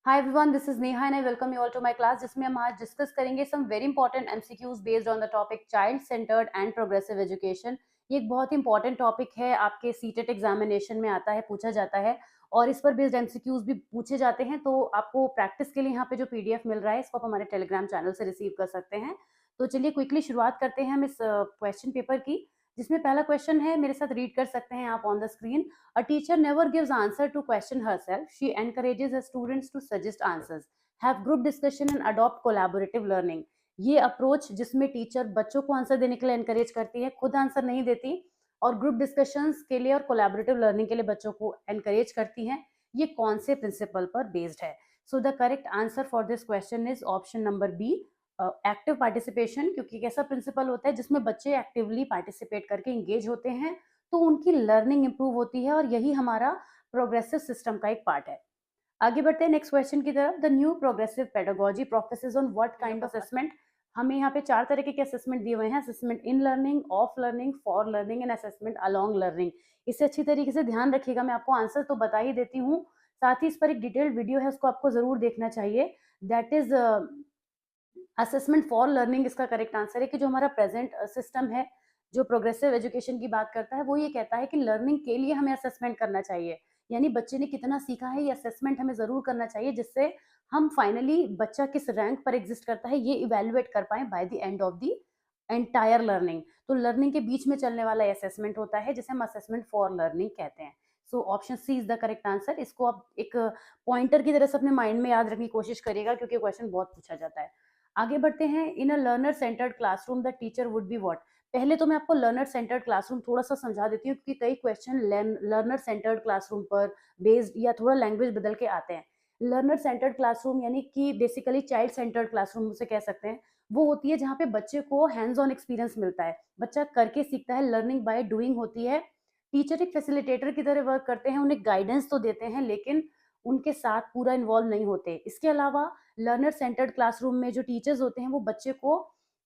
Hi everyone, this is Neha and I welcome you all to my class, जिसमें हम आज discuss करेंगे some very important MCQs based on the topic child centred and progressive education. ये एक बहुत ही important topic है, आपके CTET examination में आता है, पूछा जाता है और इस पर बेस्ड एमसीक्यूज भी पूछे जाते हैं। तो आपको प्रैक्टिस के लिए यहाँ पे जो पीडीएफ मिल रहा है, इसको आप हमारे टेलीग्राम चैनल से रिसीव कर सकते हैं। तो चलिए क्विकली शुरुआत करते हैं हम इस क्वेश्चन पेपर की, जिसमें पहला क्वेश्चन है, मेरे साथ रीड कर सकते हैं आप on the screen. A teacher never gives answer to question herself. She encourages her students to suggest answers, have group discussion and adopt collaborative learning. ये अप्रोच जिसमें टीचर बच्चों को आंसर देने के लिए एनकरेज करती है, खुद आंसर नहीं देती, और ग्रुप डिस्कशंस के लिए और कोलैबोरेटिव लर्निंग के लिए बच्चों को एनकरेज करती है, ये कौन से प्रिंसिपल पर बेस्ड है? So the correct answer for this question is option number B, active participation. क्योंकि एक ऐसा प्रिंसिपल होता है जिसमें बच्चे एक्टिवली पार्टिसिपेट करके इंगेज होते हैं, तो उनकी लर्निंग इंप्रूव होती है, और यही हमारा प्रोग्रेसिव सिस्टम का एक पार्ट है। आगे बढ़ते हैं नेक्स्ट क्वेश्चन की तरफ। The new progressive pedagogy focuses on what kind of assessment? हमें यहाँ पे 4 तरीके के असेसमेंट दिए हुए हैं: assessment in learning, of learning, for learning and assessment along learning. इसे अच्छी तरीके से ध्यान रखिएगा, मैं आपको आंसर तो बता ही देती हूँ, साथ ही इस पर एक डिटेल्ड वीडियो है, उसको आपको जरूर देखना चाहिए। That is assessment for learning इसका करेक्ट आंसर है। कि जो हमारा प्रेजेंट सिस्टम है, जो प्रोग्रेसिव एजुकेशन की बात करता है, वो ये कहता है कि लर्निंग के लिए हमें असेसमेंट करना चाहिए, यानी बच्चे ने कितना सीखा है, ये असेसमेंट हमें जरूर करना चाहिए, जिससे हम फाइनली बच्चा किस रैंक पर एग्जिस्ट करता है ये इवेल्युएट कर pi by the end of the entire learning. तो लर्निंग के बीच में चलने वाला असेसमेंट होता है, जिसे हम असेसमेंट फॉर लर्निंग कहते हैं। So option C is the correct answer. इसको आप एक पॉइंटर की तरह से अपने माइंड में याद रखने की कोशिश करिएगा, क्योंकि क्वेश्चन बहुत पूछा जाता है। आगे बढ़ते हैं। In a learner centred classroom the teacher would be what? पहले तो मैं आपको लर्नर सेंटर्ड क्लासरूम थोड़ा सा समझा देती हूँ, क्योंकि कई क्वेश्चन लर्नर सेंटर्ड क्लासरूम पर बेस्ड या थोड़ा लैंग्वेज बदल के आते हैं। लर्नर सेंटर्ड क्लासरूम यानी कि बेसिकली चाइल्ड सेंटर्ड क्लासरूम उसे कह सकते हैं। वो होती है जहाँ पे बच्चे को हैंड्स ऑन एक्सपीरियंस मिलता है, बच्चा करके सीखता है, लर्निंग बाय डूइंग होती है। टीचर एक फैसिलिटेटर की तरह वर्क करते हैं, उन्हें गाइडेंस तो देते हैं, लेकिन उनके साथ पूरा इन्वॉल्व नहीं होते। इसके अलावा लर्नर सेंटर्ड क्लासरूम में जो टीचर्स होते हैं, वो बच्चे को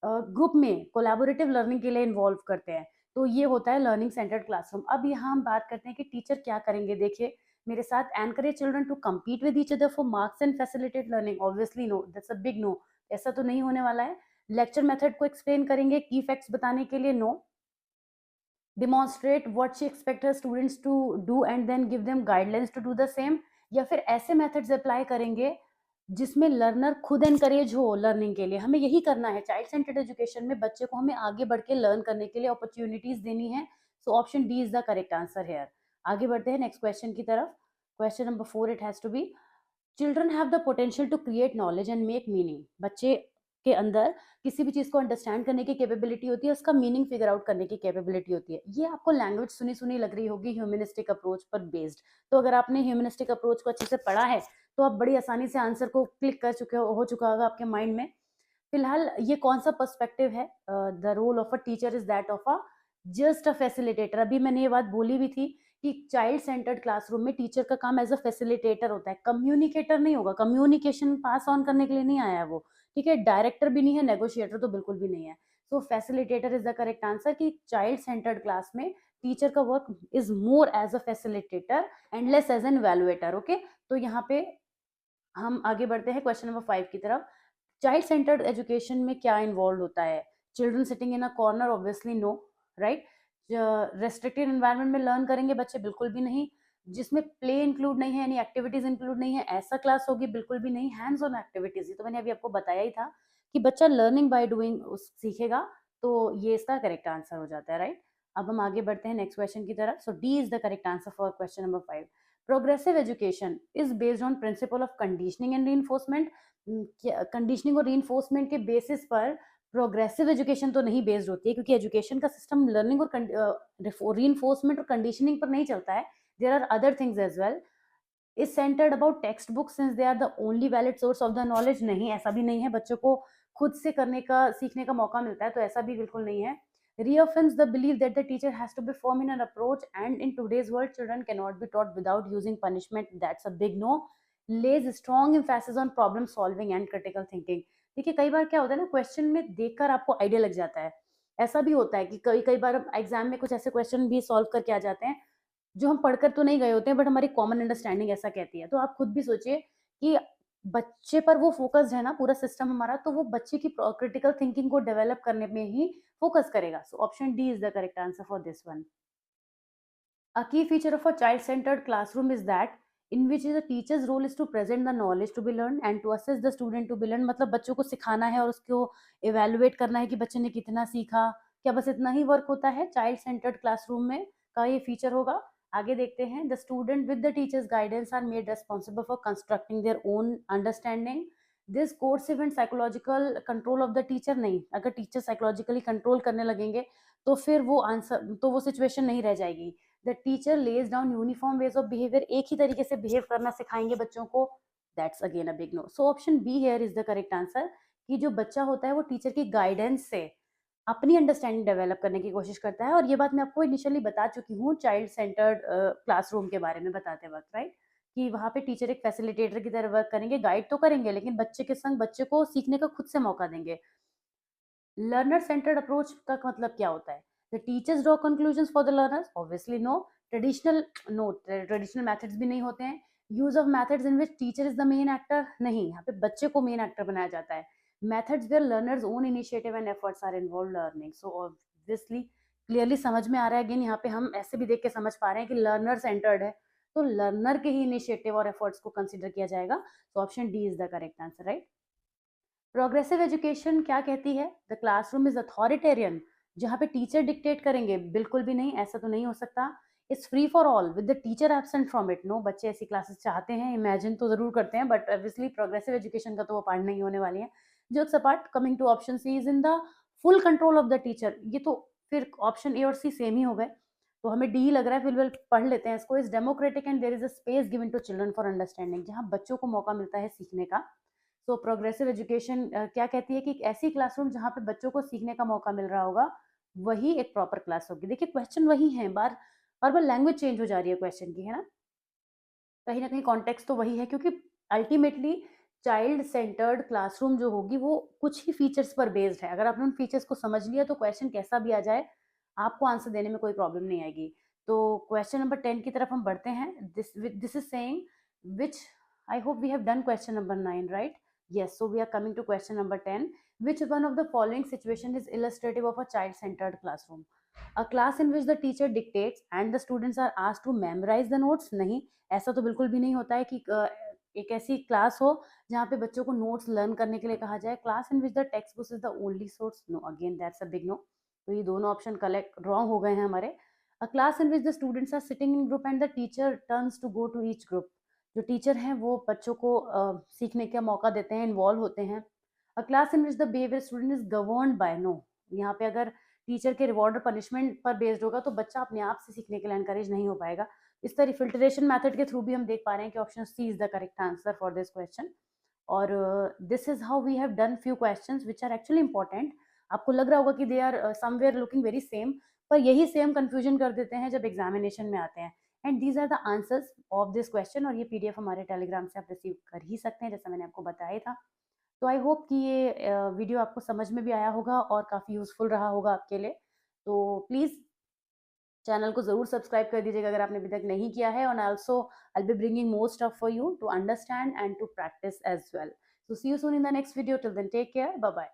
ग्रुप में कोलैबोरेटिव लर्निंग के लिए इन्वॉल्व करते हैं। तो ये होता है लर्निंग सेंटर्ड क्लासरूम। अब यहाँ हम बात करते हैं कि टीचर क्या करेंगे। देखिए मेरे साथ, encourage children to compete with each other for marks and facilitate learning. Obviously no, that's a big no. ऐसा तो नहीं होने वाला है। लेक्चर मेथड को एक्सप्लेन करेंगे की फैक्ट्स बताने के लिए? No. Demonstrate what she expect her students to do and then give them guidelines to do the same? या फिर ऐसे मेथड्स अप्लाई करेंगे जिसमें लर्नर खुद एनकरेज हो लर्निंग के लिए? हमें यही करना है चाइल्ड सेंटर्ड एजुकेशन में, बच्चे को हमें आगे बढ़ के लर्न करने के लिए अपॉर्चुनिटीज देनी है। So option D is the correct answer here. आगे बढ़ते हैं नेक्स्ट क्वेश्चन की तरफ। Question number 4 it has to be, children have the potential to create knowledge and make meaning. बच्चे के अंदर किसी भी चीज को अंडरस्टैंड करने की कैपेबिलिटी होती है, उसका मीनिंग फिगर आउट करने की कैपेबिलिटी होती है। ये आपको लैंग्वेज सुनी सुनी लग रही होगी, ह्यूमनिस्टिक अप्रोच पर बेस्ड। तो अगर आपने ह्यूमनिस्टिक अप्रोच को अच्छे से पढ़ा है, तो आप बड़ी आसानी से आंसर को क्लिक कर चुके हो चुका होगा आपके माइंड में। फिलहाल ये कौन सा पर्सपेक्टिव है? The role of a teacher is that of a just a facilitator. अभी मैंने ये बात बोली भी थी कि चाइल्ड सेंटर्ड क्लासरूम में टीचर का काम एज अ फैसिलिटेटर होता है, कम्युनिकेटर नहीं होगा। कम्युनिकेशन पास ऑन करने के लिए नहीं आया है वो, ठीक है? डायरेक्टर भी नहीं है, नेगोशिएटर तो बिल्कुल भी नहीं है। So facilitator is the correct answer. कि चाइल्ड सेंटर्ड क्लास में टीचर का work is more as a facilitator and less as an evaluator. Okay, तो यहाँ पे हम आगे बढ़ते हैं क्वेश्चन नंबर 5 की तरफ। चाइल्ड सेंटर्ड एजुकेशन में क्या इन्वॉल्व होता है? Children sitting in a corner? Obviously no, right. Restricted environment में लर्न करेंगे बच्चे? बिल्कुल भी नहीं। जिसमें प्ले इंक्लूड नहीं है, यानी एक्टिविटीज इंक्लूड नहीं है, ऐसा क्लास होगी? बिल्कुल भी नहीं। हैंड्स ऑन एक्टिविटीज, ये तो मैंने अभी आपको बताया ही था कि बच्चा लर्निंग बाय डूइंग सीखेगा। तो ये इसका करेक्ट आंसर हो जाता है, राइट। अब हम आगे बढ़ते हैं नेक्स्ट क्वेश्चन की तरफ। So D is the correct answer for question number 5। Progressive education is based on principle of conditioning and reinforcement. Conditioning और रीइंफोर्समेंट के बेसिस पर प्रोग्रेसिव एजुकेशन तो नहीं बेस्ड होती है, क्योंकि एजुकेशन का सिस्टम लर्निंग और रीइंफोर्समेंट और कंडीशनिंग पर नहीं चलता है। There are other things as well. Is centred about text book since they are the only valid source of the knowledge? नहीं, ऐसा भी नहीं है। बच्चों को खुद से करने का, सीखने का मौका मिलता है, तो ऐसा भी बिल्कुल नहीं है। reaffirms the belief that the teacher has to be firm in an approach, and in today's world children cannot be taught without using punishment. That's a big no. lays strong emphasis on problem solving and critical thinking. देखिए कई बार क्या होता है ना, question में देखकर आपको idea लग जाता है। ऐसा भी होता है कि कई कई बार एग्जाम में कुछ ऐसे क्वेश्चन भी सॉल्व करके आ जाते हैं जो हम पढ़कर तो नहीं गए होते हैं, बट हमारी कॉमन अंडरस्टैंडिंग ऐसा कहती है। तो आप खुद भी सोचिए कि बच्चे पर वो फ़ोकस्ड है ना पूरा सिस्टम हमारा, तो वो बच्चे की क्रिटिकल थिंकिंग को डेवलप करने में ही फ़ोकस करेगा। सो option D is the correct answer for this one. A key feature of a child-centered classroom is that in which the teacher's role is to present the knowledge to be learned and to assess the student to be learned। मतलब बच्चों को सिखाना है और उसको evaluate करना है कि बच्चे ने कितना सीखा। क्या बस इतना ही वर्क होता है चाइल्ड सेंटर्ड क्लासरूम में का ये फीचर होगा? आगे देखते हैं। The student with the teacher's guidance are made responsible for constructing their own understanding. This coercive and psychological control of the teacher नहीं, अगर टीचर साइकोलॉजिकली कंट्रोल करने लगेंगे तो फिर वो आंसर, तो वो सिचुएशन नहीं रह जाएगी। The teacher lays down uniform ways of behaviour, एक ही तरीके से बिहेव करना सिखाएंगे बच्चों को, that's again a big no. So option B here is the correct answer कि जो बच्चा होता है वो टीचर की गाइडेंस से अपनी अंडरस्टैंडिंग डेवलप करने की कोशिश करता है। और ये बात मैं आपको इनिशियली बता चुकी हूँ चाइल्ड सेंटर्ड क्लासरूम के बारे में बताते वक्त, राइट, कि वहाँ पे टीचर एक फैसिलिटेटर की तरह वर्क करेंगे, गाइड तो करेंगे लेकिन बच्चे के संग बच्चे को सीखने का खुद से मौका देंगे। लर्नर सेंटर्ड अप्रोच का मतलब क्या होता है? The teachers draw conclusions for the learners, obviously no. Traditional methods भी नहीं होते हैं। Use of methods in which teacher is the main actor, नहीं, यहाँ पे बच्चे को मेन एक्टर बनाया जाता है। Methods where learners own initiative and efforts are involve learning. So obviously clearly समझ में आ रहा है। अगेन यहाँ पे हम ऐसे भी देख के समझ पा रहे हैं कि लर्नर सेंटर्ड है, तो लर्नर के ही इनिशिएटिव और एफर्ट्स को कंसिडर किया जाएगा। तो option D is the correct answer, right. Progressive education क्या कहती है? द क्लासरूम इज अथॉरिटेरियन, जहाँ पे टीचर डिक्टेट करेंगे, बिल्कुल भी नहीं, ऐसा तो नहीं हो सकता। It's free for all with the teacher absent from it, no, बच्चे ऐसी क्लासेस चाहते हैं, इमेजिन तो जरूर करते हैं, बट ऑब्वियसली प्रोग्रेसिव एजुकेशन का तो वो पार्ट नहीं होने वाली है। Jokes apart, coming to option C is in the full control of the teacher, ये तो फिर ऑप्शन ए और सी सेम ही हो गए, तो हमें डी लग रहा है, फिर पढ़ लेते हैं इसको। Is democratic and there is a space given to children for understanding, जहाँ बच्चों को मौका मिलता है सीखने का। सो प्रोग्रेसिव एजुकेशन क्या कहती है कि एक ऐसी क्लासरूम जहाँ पे बच्चों को सीखने का मौका मिल रहा होगा, वही एक प्रॉपर क्लास होगी। देखिए क्वेश्चन वही है, बार बार बार लैंग्वेज चेंज हो जा रही है क्वेश्चन की, है ना, कहीं ना कहीं कॉन्टेक्स्ट तो वही है, क्योंकि अल्टीमेटली चाइल्ड सेंटर्ड क्लासरूम जो होगी वो कुछ ही फीचर्स पर बेस्ड है। अगर आपने उन फीचर्स को समझ लिया तो क्वेश्चन कैसा भी आ जाए आपको आंसर देने में कोई प्रॉब्लम नहीं आएगी। तो क्वेश्चन नंबर 10 की तरफ हम बढ़ते हैं। This is saying which, I hope we have done question number 9, राइट? Yes, so we are coming to question number 10. Which one of the following situation is illustrative of a child-centered classroom? A class in which the teacher dictates and the students are asked to memorize the notes? नहीं, ऐसा तो बिल्कुल भी नहीं होता है कि एक ऐसी क्लास हो जहाँ पे बच्चों को नोट्स लर्न करने के लिए कहा जाए। Class in which the textbook is the only source, no, again that's a big no. तो ये दोनों ऑप्शन कलेक्ट रॉन्ग हो गए हैं हमारे। A class in which the students are sitting in group and the teacher turns to go to each group, जो teacher हैं वो बच्चों को सीखने का मौका देते हैं, इन्वॉल्व होते हैं। A class in which the behaviour student is governed by, no, यहाँ पे अगर टीचर के रिवॉर्ड और पनिशमेंट पर बेस्ड होगा तो बच्चा अपने आप से सीखने के लिए एनकरेज नहीं हो पाएगा। इस तरह फिल्ट्रेशन मेथड के थ्रू भी हम देख पा रहे हैं कि option C is the correct answer for this question. और this is how we have done few questions which are actually important. आपको लग रहा होगा कि they are somewhere looking very same, पर यही सेम कंफ्यूजन कर देते हैं जब एग्जामिनेशन में आते हैं। And these are the answers of this question, और ये पीडीएफ हमारे टेलीग्राम से आप रिसीव कर ही सकते हैं, जैसा मैंने आपको बताया था। तो आई होप कि ये वीडियो आपको समझ में भी आया होगा और काफ़ी यूजफुल रहा होगा आपके लिए। तो प्लीज़ चैनल को ज़रूर सब्सक्राइब कर दीजिएगा अगर आपने अभी तक नहीं किया है। And also I will be bringing more stuff for you to understand and to practise as well. So see you soon in the next video, till then take care, bye bye.